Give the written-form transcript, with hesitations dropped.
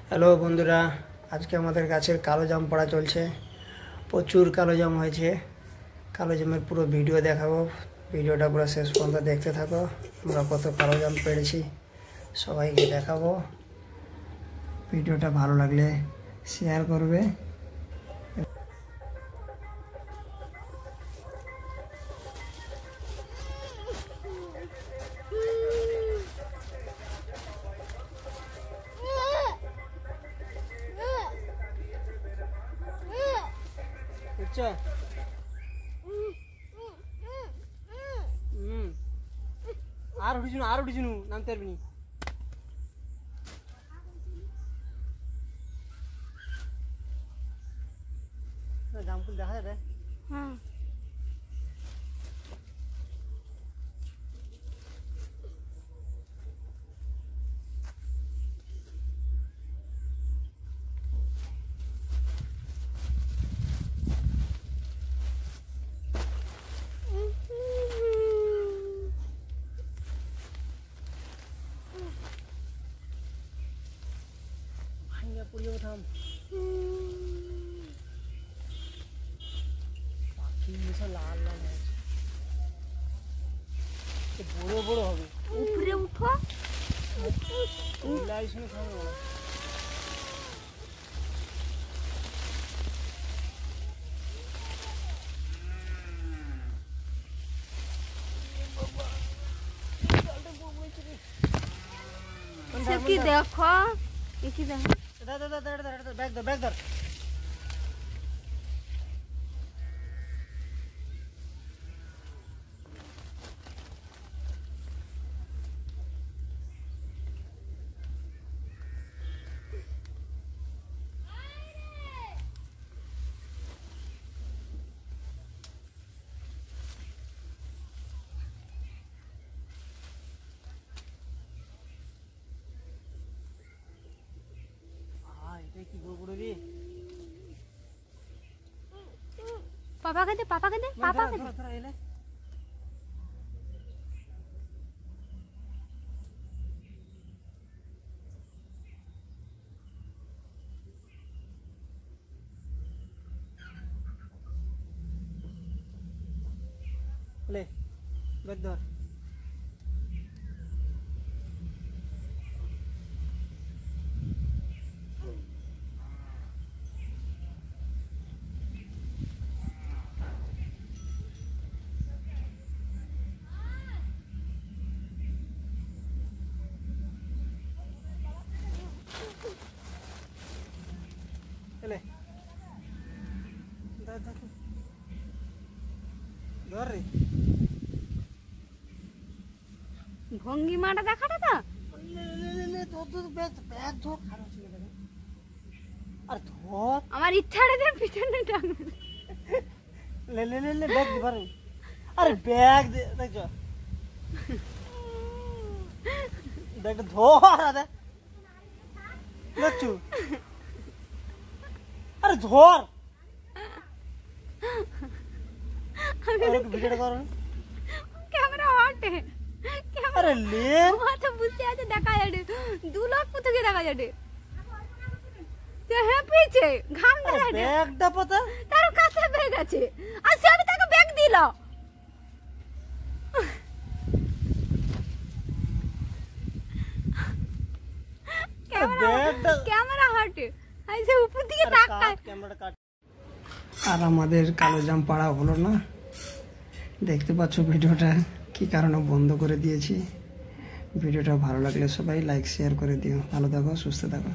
Hello বন্ধুরা, আজকে আমাদের গাছের কালো জাম পড়া চলছে। প্রচুর কালো জাম হয়েছে। কালো জামের পুরো ভিডিও দেখাবো। ভিডিওটা পুরো শেষ পর্যন্ত দেখতে থাকো। আমরা কত কালো জাম পেড়েছি সবাইকে দেখাবো। ভিডিওটা ভালো লাগলে শেয়ার করবে। আর উঠিছুন নামতে পারবি জামফুল দেখা যাবে। হ্যাঁ থাম পাখি লাল লাল বড় বড় হবে। উপরে উঠো কি দেখো কি দেখো ব্যাগ ধর কি বড় বড় রে। পাপা কে দে এলে লে ব্যাগ ধর। ভঙ্গিমাটা দেখাটা তো আমার ইচ্ছাটা যে পিছনে টানবে। ব্যাগ দি পারো। আরে ব্যাগ দে দেখো ব্যাগটা ধর আদা দেখছু। আরে ধর ভিডিওটা করো। ক্যামেরা হটে আরে লে মাথা বুঝতে আছে দেখা যাবে 2 লাখ পুতুকে দেখা যাবে। তো হ্যাঁ পিছে ঘাম দেখা যাবে। ব্যাগটা পতা তার কাছে ব্যাগ আছে আর সে আমি তাকে ব্যাগ দিল। ক্যামেরা হটে আইছে উপর দিকে তাকায়। ক্যামেরাটা কাট। আর আমাদের কালো জাম পাড়া হলো না। দেখতে পাচ্ছ ভিডিওটা কি কারণে বন্ধ করে দিয়েছি। ভিডিওটা ভালো লাগলে সবাই লাইক শেয়ার করে দিও। ভালো থাকো, সুস্থ থাকো।